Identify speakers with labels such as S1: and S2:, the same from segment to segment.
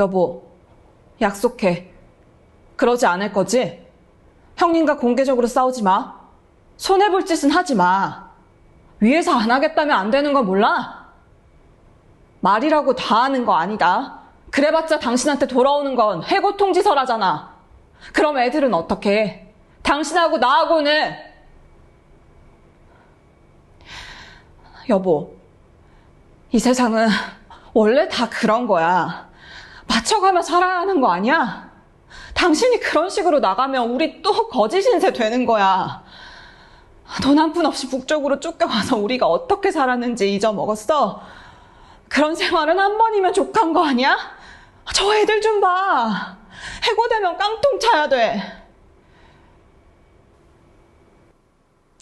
S1: 여보, 약속해. 그러지 않을 거지? 형님과 공개적으로 싸우지 마. 손해볼 짓은 하지 마. 위에서 안 하겠다면 안 되는 거 몰라? 말이라고 다 하는 거 아니다. 그래봤자 당신한테 돌아오는 건 해고 통지서라잖아. 그럼 애들은 어떻게 해? 당신하고 나하고는. 여보, 이 세상은 원래 다 그런 거야. 맞춰가며 살아야 하는 거 아니야? 당신이 그런 식으로 나가면 우리 또 거짓 신세 되는 거야. 돈 한 푼 없이 북쪽으로 쫓겨와서 우리가 어떻게 살았는지 잊어먹었어? 그런 생활은 한 번이면 족한 거 아니야? 저 애들 좀 봐. 해고되면 깡통 차야 돼.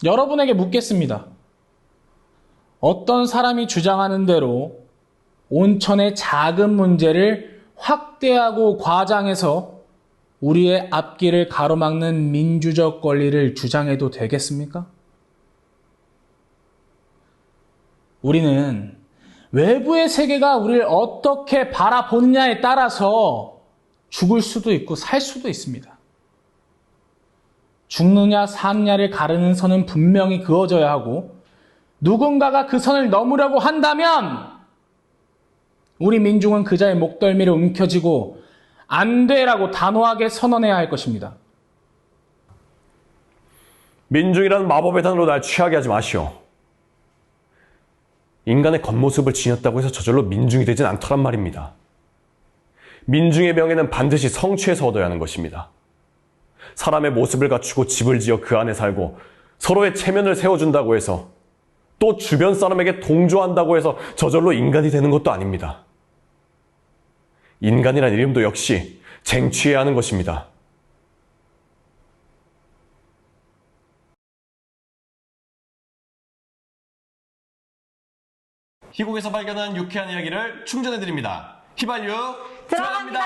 S2: 여러분에게 묻겠습니다. 어떤 사람이 주장하는 대로 온천의 작은 문제를 확대하고 과장해서 우리의 앞길을 가로막는 민주적 권리를 주장해도 되겠습니까? 우리는 외부의 세계가 우리를 어떻게 바라보느냐에 따라서 죽을 수도 있고 살 수도 있습니다. 죽느냐 사느냐를 가르는 선은 분명히 그어져야 하고 누군가가 그 선을 넘으려고 한다면 우리 민중은 그자의 목덜미를 움켜쥐고 안 돼라고 단호하게 선언해야 할 것입니다.
S3: 민중이라는 마법의 단어로 날 취하게 하지 마시오. 인간의 겉모습을 지녔다고 해서 저절로 민중이 되진 않더란 말입니다. 민중의 명예는 반드시 성취해서 얻어야 하는 것입니다. 사람의 모습을 갖추고 집을 지어 그 안에 살고 서로의 체면을 세워준다고 해서 또 주변 사람에게 동조한다고 해서 저절로 인간이 되는 것도 아닙니다. 인간이란 이름도 역시 쟁취해야 하는 것입니다. 희곡에서 발견한 유쾌한 이야기를 충전해드립니다. 휘발유 들어갑니다.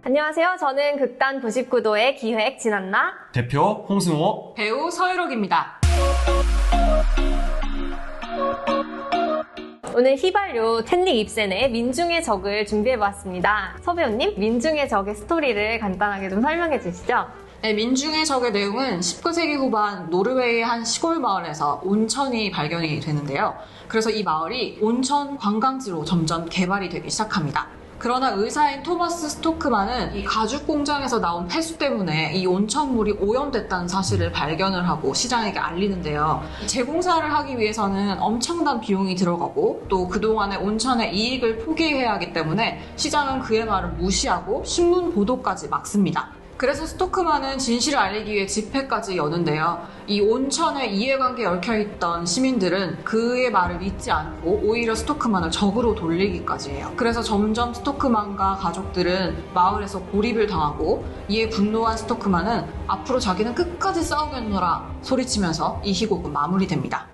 S4: 안녕하세요. 저는 극단 99도의 기획 진한나
S3: 대표 홍승호
S1: 배우 서유록입니다.
S4: 오늘 휘발유 헨릭 입센의 민중의 적을 준비해보았습니다. 서 배우님, 민중의 적의 스토리를 간단하게 좀 설명해 주시죠.
S1: 네, 민중의 적의 내용은 19세기 후반 노르웨이의 한 시골 마을에서 온천이 발견이 되는데요. 그래서 이 마을이 온천 관광지로 점점 개발이 되기 시작합니다. 그러나 의사인 토마스 스토크만은 이 가죽 공장에서 나온 폐수 때문에 이 온천물이 오염됐다는 사실을 발견을 하고 시장에게 알리는데요. 재공사를 하기 위해서는 엄청난 비용이 들어가고 또 그동안의 온천의 이익을 포기해야 하기 때문에 시장은 그의 말을 무시하고 신문 보도까지 막습니다. 그래서 스토크만은 진실을 알리기 위해 집회까지 여는데요. 이 온천에 이해관계에 얽혀있던 시민들은 그의 말을 믿지 않고 오히려 스토크만을 적으로 돌리기까지 해요. 그래서 점점 스토크만과 가족들은 마을에서 고립을 당하고 이에 분노한 스토크만은 앞으로 자기는 끝까지 싸우겠노라 소리치면서 이 희곡은 마무리됩니다.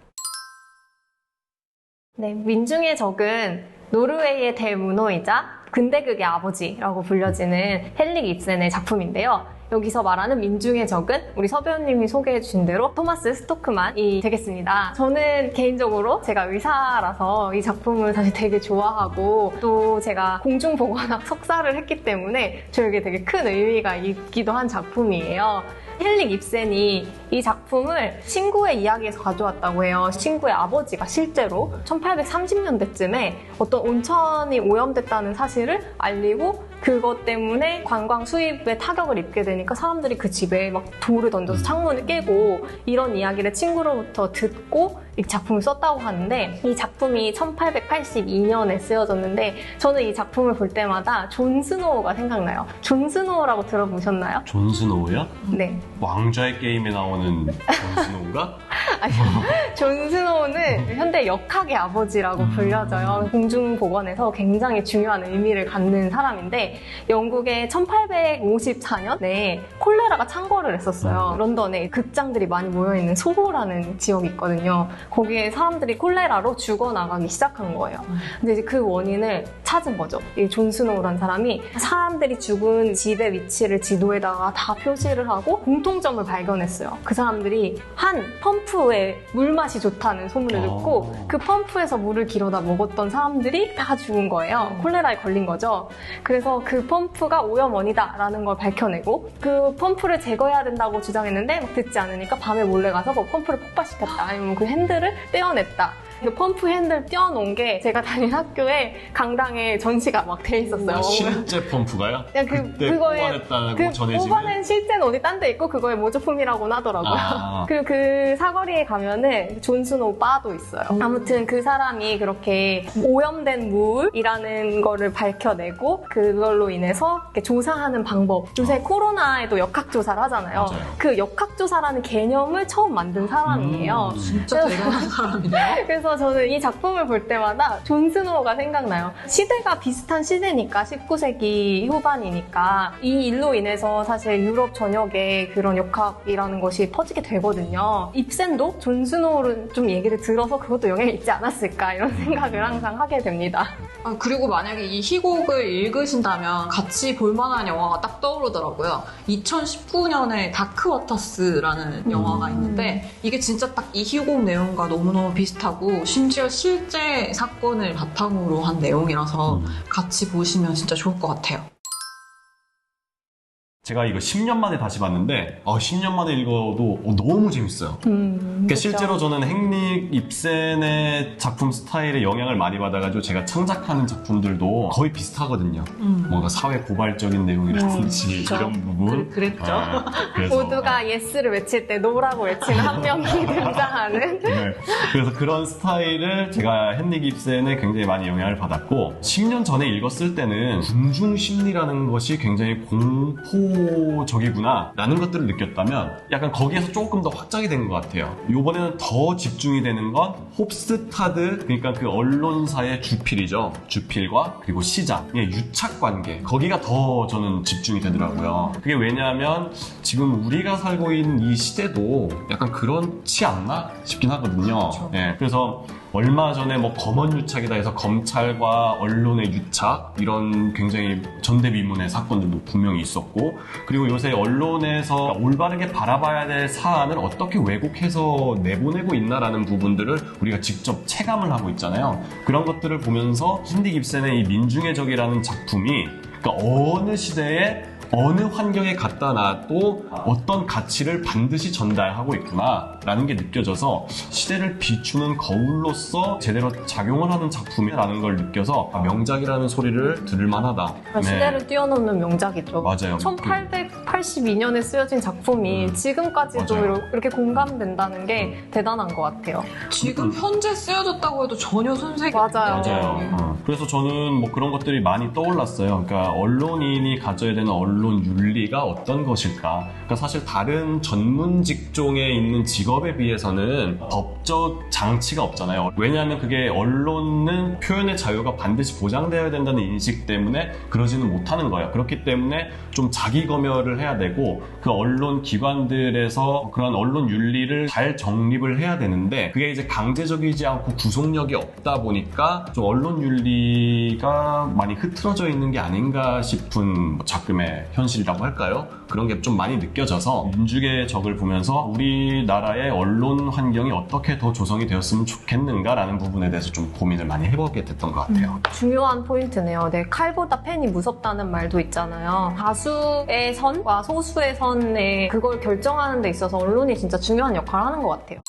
S4: 네, 민중의 적은 노르웨이의 대문호이자 근대극의 아버지라고 불려지는 헨릭 입센의 작품인데요. 여기서 말하는 민중의 적은 우리 서 배우님이 소개해 주신 대로 토마스 스토크만이 되겠습니다. 저는 개인적으로 제가 의사라서 이 작품을 사실 되게 좋아하고 또 제가 공중보건학 석사를 했기 때문에 저에게 되게 큰 의미가 있기도 한 작품이에요. 헨릭 입센이 이 작품을 친구의 이야기에서 가져왔다고 해요. 친구의 아버지가 실제로 1830년대쯤에 어떤 온천이 오염됐다는 사실을 알리고 그것 때문에 관광 수입에 타격을 입게 되니까 사람들이 그 집에 막 돌을 던져서 창문을 깨고 이런 이야기를 친구로부터 듣고 이 작품을 썼다고 하는데 이 작품이 1882년에 쓰여졌는데 저는 이 작품을 볼 때마다 존 스노우가 생각나요. 존 스노우라고 들어보셨나요?
S3: 존 스노우요?
S4: 네.
S3: 왕좌의 게임에 나오는 존 스노우가?
S4: 아니요. 존 스노우는 현대 역학의 아버지라고 불려져요. 공중보건에서 굉장히 중요한 의미를 갖는 사람인데 영국의 1854년에 콜레라가 창궐을 했었어요. 런던에 극장들이 많이 모여있는 소호라는 지역이 있거든요. 거기에 사람들이 콜레라로 죽어나가기 시작한 거예요. 근데 이제 그 원인을 찾은 거죠. 이 존 스노우라는 사람이 사람들이 죽은 집의 위치를 지도에다가 다 표시를 하고 공통점을 발견했어요. 그 사람들이 한 펌프에 물맛이 좋다는 소문을 듣고 그 펌프에서 물을 길어다 먹었던 사람들이 다 죽은 거예요. 콜레라에 걸린 거죠. 그래서 그 펌프가 오염원이다라는 걸 밝혀내고 그 펌프를 제거해야 된다고 주장했는데 막 듣지 않으니까 밤에 몰래 가서 뭐 펌프를 폭발시켰다. 아니면 그 핸들을 떼어냈다. 그 펌프 핸들 떼어놓은 게 제가 다닌 학교에 강당에 전시가 막 돼 있었어요.
S5: 실제 펌프가요?
S4: 그냥
S5: 그때 뽑아냈다고 전해지면?
S4: 뽑아낸 실제는 어디 딴 데 있고 그거의 모조품이라고는 하더라고요.
S5: 아.
S4: 그리고 그 사거리에 가면은 존 스노우 바도 있어요. 아무튼 그 사람이 그렇게 오염된 물이라는 거를 밝혀내고 그걸로 인해서 이렇게 조사하는 방법. 요새 코로나에도 역학조사를 하잖아요.
S5: 맞아요.
S4: 그 역학조사라는 개념을 처음 만든 사람이에요.
S1: 진짜 대단한 사람이네요.
S4: 그래서 저는 이 작품을 볼 때마다 존 스노우가 생각나요. 시대가 비슷한 시대니까 19세기 후반이니까 이 일로 인해서 사실 유럽 전역에 그런 역학이라는 것이 퍼지게 되거든요. 입센도 존 스노우를 좀 얘기를 들어서 그것도 영향이 있지 않았을까 이런 생각을 항상 하게 됩니다.
S1: 아, 그리고 만약에 이 희곡을 읽으신다면 같이 볼만한 영화가 딱 떠오르더라고요. 2019년에 다크워터스라는 영화가 있는데 이게 진짜 딱 이 희곡 내용과 너무너무 비슷하고 심지어 실제 사건을 바탕으로 한 내용이라서 같이 보시면 진짜 좋을 것 같아요.
S5: 제가 이거 10년 만에 다시 봤는데 10년 만에 읽어도 너무 재밌어요. 그러니까 실제로 저는 헨릭 입센의 작품 스타일에 영향을 많이 받아가지고 제가 창작하는 작품들도 거의 비슷하거든요. 뭔가 사회 고발적인 내용이라든지
S4: 그렇죠.
S5: 이런 부분.
S1: 그랬죠.
S5: 그래서,
S4: 모두가 예스를 외칠 때 노라고 외치는 한 명이 등장하는
S5: 네. 그래서 그런 스타일을 제가 헨릭 입센에 굉장히 많이 영향을 받았고 10년 전에 읽었을 때는 군중심리라는 것이 굉장히 공포적이구나 라는 것들을 느꼈다면 약간 거기에서 조금 더 확장이 된 것 같아요. 이번에는 더 집중이 되는 건 홉스타드, 그러니까 그 언론사의 주필이죠. 주필과 그리고 시장의 유착관계, 거기가 더 저는 집중이 되더라고요. 그게 왜냐하면 지금 우리가 살고 있는 이 시대도 약간 그렇지 않나 싶긴 하거든요. 네, 그래서 얼마 전에 뭐 검언 유착이다 해서 검찰과 언론의 유착 이런 굉장히 전대미문의 사건들도 분명히 있었고, 그리고 요새 언론에서 올바르게 바라봐야 될 사안을 어떻게 왜곡해서 내보내고 있나라는 부분들을 우리가 직접 체감을 하고 있잖아요. 그런 것들을 보면서 헨릭 입센의 이 민중의 적이라는 작품이 그러니까 어느 시대에 어느 환경에 갖다 놔도 어떤 가치를 반드시 전달하고 있구나라는 게 느껴져서 시대를 비추는 거울로서 제대로 작용을 하는 작품이라는 걸 느껴서 명작이라는 소리를 들을 만하다.
S4: 시대를 뛰어넘는 명작이죠.
S5: 맞아요.
S4: 1882년에 쓰여진 작품이 지금까지도
S5: 맞아요.
S4: 이렇게 공감된다는 게 대단한 것 같아요.
S1: 지금 현재 쓰여졌다고 해도 전혀 손색이
S4: 맞아요.
S1: 없네요.
S5: 맞아요. 그래서 저는 뭐 그런 것들이 많이 떠올랐어요. 그러니까 언론인이 가져야 되는 언론 윤리가 어떤 것일까? 그러니까 사실 다른 전문 직종에 있는 직업에 비해서는 법적 장치가 없잖아요. 왜냐하면 그게 언론은 표현의 자유가 반드시 보장되어야 된다는 인식 때문에 그러지는 못하는 거예요. 그렇기 때문에 좀 자기 검열을 해야 되고 그 언론 기관들에서 그런 언론 윤리를 잘 정립을 해야 되는데 그게 이제 강제적이지 않고 구속력이 없다 보니까 좀 언론 윤리가 많이 흐트러져 있는 게 아닌가 싶은 작품의 현실이라고 할까요? 그런 게 좀 많이 느껴져서 민중의 적을 보면서 우리나라의 언론 환경이 어떻게 더 조성이 되었으면 좋겠는가라는 부분에 대해서 좀 고민을 많이 해보게 됐던 것 같아요.
S4: 중요한 포인트네요. 네, 칼보다 펜이 무섭다는 말도 있잖아요. 다수의 선과 소수의 선에 그걸 결정하는 데 있어서 언론이 진짜 중요한 역할을 하는 것 같아요.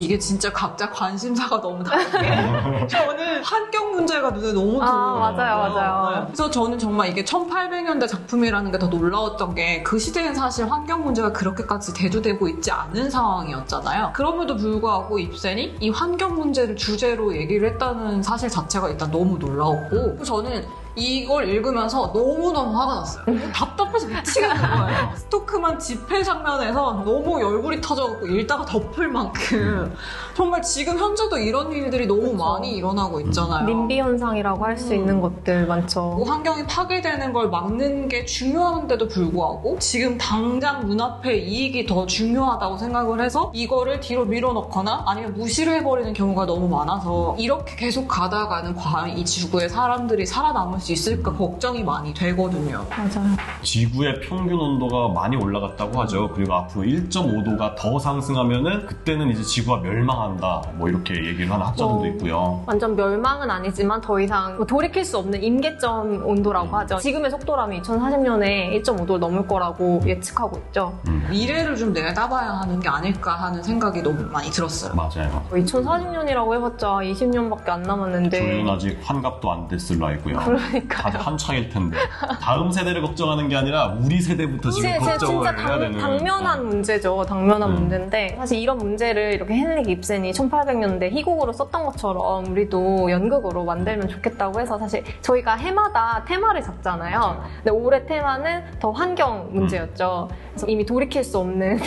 S1: 이게 진짜 각자 관심사가 너무 다른데 저는 환경 문제가 눈에 너무 들어요.
S4: 맞아요.
S1: 그래서 저는 정말 이게 1800년대 작품이라는 게 더 놀라웠던 게 그 시대엔 사실 환경 문제가 그렇게까지 대두되고 있지 않은 상황이었잖아요. 그럼에도 불구하고 입센이 이 환경 문제를 주제로 얘기를 했다는 사실 자체가 일단 너무 놀라웠고 저는 이걸 읽으면서 너무너무 화가 났어요. 답답해 답답해서 미치겠는 거예요. 스토크만 집회 장면에서 너무 열불이 터져갖고 읽다가 덮을 만큼 정말 지금 현재도 이런 일들이 너무 많이 일어나고 있잖아요.
S4: 님비 현상이라고 할 수 있는 것들 많죠.
S1: 환경이 파괴되는 걸 막는 게 중요한데도 불구하고 지금 당장 눈앞의 이익이 더 중요하다고 생각을 해서 이거를 뒤로 밀어넣거나 아니면 무시를 해버리는 경우가 너무 많아서 이렇게 계속 가다가는 과연 이 지구에 사람들이 살아남을 수 있을까 걱정이 많이 되거든요.
S4: 맞아요.
S5: 지구의 평균 온도가 많이 올라갔다고 하죠. 그리고 앞으로 1.5도가 더 상승하면은 그때는 이제 지구가 멸망한다. 뭐 이렇게 얘기를 하는 학자들도 있고요.
S4: 완전 멸망은 아니지만 더 이상 뭐 돌이킬 수 없는 임계점 온도라고 하죠. 지금의 속도라면 2040년에 1.5도를 넘을 거라고 예측하고 있죠.
S1: 미래를 좀 내다봐야 하는 게 아닐까 하는 생각이 너무 많이 들었어요.
S5: 맞아요.
S4: 2040년이라고 해봤자 20년밖에 안 남았는데.
S5: 저희는 아직 환갑도 안 됐을로 알고요.
S4: 그러니까요.
S5: 아주 한창일 텐데. 다음 세대를 걱정하는 게 아니라 우리 세대부터 지금 걱정을
S4: 진짜
S5: 해야 되는.
S4: 당면한 문제죠. 당면한 문제인데 사실 이런 문제를 이렇게 헨릭 입센이 1800년대 희곡으로 썼던 것처럼 우리도 연극으로 만들면 좋겠다고 해서 사실 저희가 해마다 테마를 잡잖아요. 근데 올해 테마는 더 환경 문제였죠. 그래서 이미 돌이킬 수 없는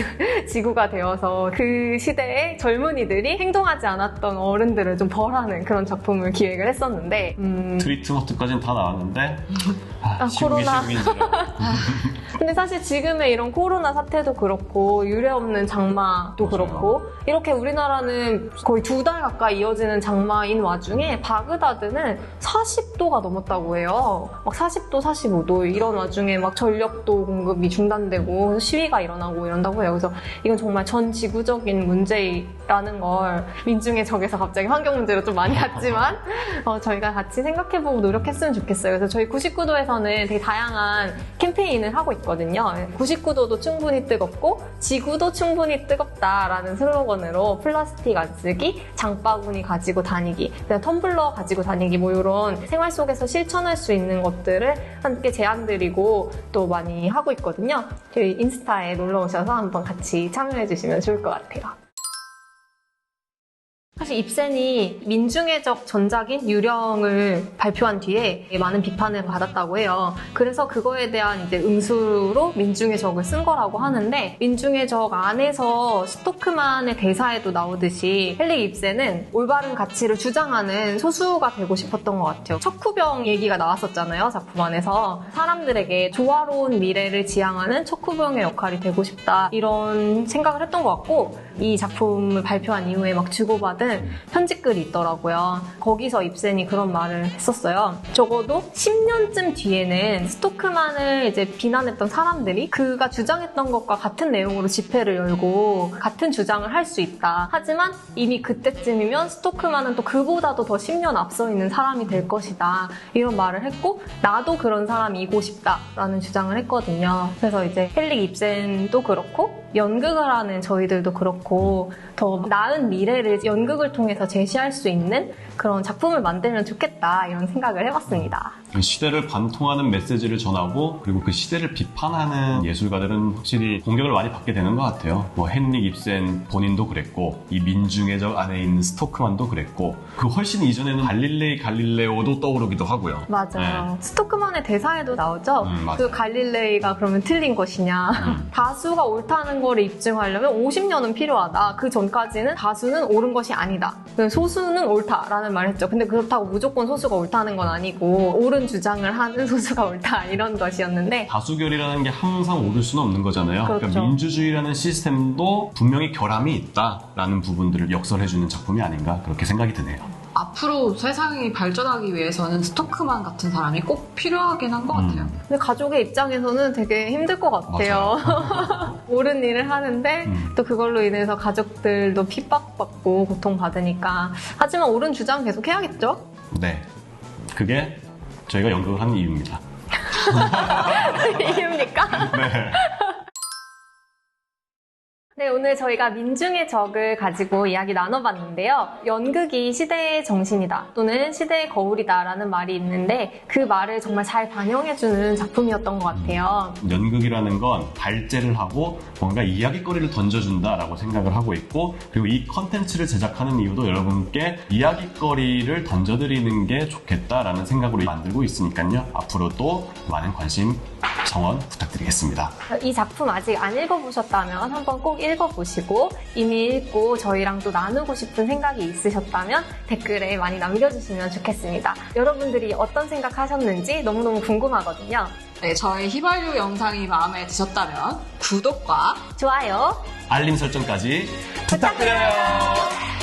S4: 지구가 되어서 그 시대의 젊은이들이 행동하지 않았던 어른들을 좀 벌하는 그런 작품을 기획을 했었는데
S5: 트리트먼트까지는 다 나왔는데
S4: 코로나.
S5: 시국인지라.
S4: 근데 사실 지금의 이런 코로나 사태도 그렇고 유례없는 장마도 그렇고 이렇게 우리나라는 거의 2달 가까이 이어지는 장마인 와중에 바그다드는 40도가 넘었다고 해요. 막 40도, 45도 이런 와중에 막 전력도 공급이 중단되고 시위가 일어나고 이런다고 해요. 그래서 이건 정말 전 지구적인 문제라는 걸 민중의 적에서 갑자기 환경 문제로 좀 많이 갔지만 저희가 같이 생각해보고 노력했으면 좋겠어요. 그래서 저희 99도에서는 되게 다양한 캠페인을 하고 있거든요. 99도도 충분히 뜨겁고 지구도 충분히 뜨겁다라는 슬로건으로 플라스틱 안 쓰기, 장바구니 가지고 다니기, 그다음 텀블러 가지고 다니기 뭐 이런 생활 속에서 실천할 수 있는 것들을 함께 제안드리고 또 많이 하고 있거든요. 저희 인스타에 놀러 오셔서 한번 같이 참여해 주시면 좋을 것 같아요. 사실 입센이 민중애적 전작인 유령을 발표한 뒤에 많은 비판을 받았다고 해요. 그래서 그거에 대한 이제 응수로 민중의 적을 쓴 거라고 하는데 민중의 적 안에서 스토크만의 대사에도 나오듯이 헨릭 입센은 올바른 가치를 주장하는 소수가 되고 싶었던 것 같아요. 척후병 얘기가 나왔었잖아요. 작품 안에서 사람들에게 조화로운 미래를 지향하는 척후병의 역할이 되고 싶다 이런 생각을 했던 것 같고 이 작품을 발표한 이후에 막 주고받은 편집글이 있더라고요. 거기서 입센이 그런 말을 했었어요. 적어도 10년쯤 뒤에는 스토크만을 이제 비난했던 사람들이 그가 주장했던 것과 같은 내용으로 집회를 열고 같은 주장을 할 수 있다. 하지만 이미 그때쯤이면 스토크만은 또 그보다도 더 10년 앞서 있는 사람이 될 것이다. 이런 말을 했고 나도 그런 사람이고 싶다라는 주장을 했거든요. 그래서 이제 헨릭 입센도 그렇고 연극을 하는 저희들도 그렇고 더 나은 미래를 연극을 통해서 제시할 수 있는 그런 작품을 만들면 좋겠다 이런 생각을 해봤습니다.
S5: 시대를 관통하는 메시지를 전하고 그리고 그 시대를 비판하는 예술가들은 확실히 공격을 많이 받게 되는 것 같아요. 뭐 헨릭 입센 본인도 그랬고 이 민중의 적 안에 있는 스토크만도 그랬고 그 훨씬 이전에는 갈릴레오도 떠오르기도 하고요.
S4: 맞아요.
S5: 네.
S4: 스토크만의 대사에도 나오죠.
S5: 맞아요.
S4: 그 갈릴레이가 그러면 틀린 것이냐. 다수가 옳다는 걸 입증하려면 50년은 필요하다. 그 전까지는 다수는 옳은 것이 아니다. 소수는 옳다라는 말을 했죠. 근데 그렇다고 무조건 소수가 옳다는 건 아니고 옳은 주장을 하는 소수가 옳다 이런 것이었는데
S5: 다수결이라는 게 항상 옳을 수는 없는 거잖아요.
S4: 그렇죠.
S5: 그러니까 민주주의라는 시스템도 분명히 결함이 있다라는 부분들을 역설해주는 작품이 아닌가 그렇게 생각이 드네요.
S1: 앞으로 세상이 발전하기 위해서는 스토크만 같은 사람이 꼭 필요하긴 한 것 같아요.
S4: 근데 가족의 입장에서는 되게 힘들 것 같아요. 옳은 일을 하는데 또 그걸로 인해서 가족들도 핍박받고 고통받으니까 하지만 옳은 주장 계속 해야겠죠?
S5: 네, 그게 저희가 연극을 하는 이유입니다.
S4: 이유입니까?
S5: 네.
S4: 네, 오늘 저희가 민중의 적을 가지고 이야기 나눠봤는데요. 연극이 시대의 정신이다 또는 시대의 거울이다 라는 말이 있는데 그 말을 정말 잘 반영해주는 작품이었던 것 같아요.
S5: 연극이라는 건 발제를 하고 뭔가 이야기거리를 던져준다라고 생각을 하고 있고, 그리고 이 컨텐츠를 제작하는 이유도 여러분께 이야기거리를 던져드리는 게 좋겠다라는 생각으로 만들고 있으니까요. 앞으로도 많은 관심, 정원 부탁드리겠습니다.
S4: 이 작품 아직 안 읽어보셨다면 한번 꼭 읽어보시고, 이미 읽고 저희랑 또 나누고 싶은 생각이 있으셨다면 댓글에 많이 남겨주시면 좋겠습니다. 여러분들이 어떤 생각 하셨는지 너무너무 궁금하거든요.
S1: 네, 저희 휘발유 영상이 마음에 드셨다면 구독과
S4: 좋아요
S5: 알림 설정까지 부탁드려요.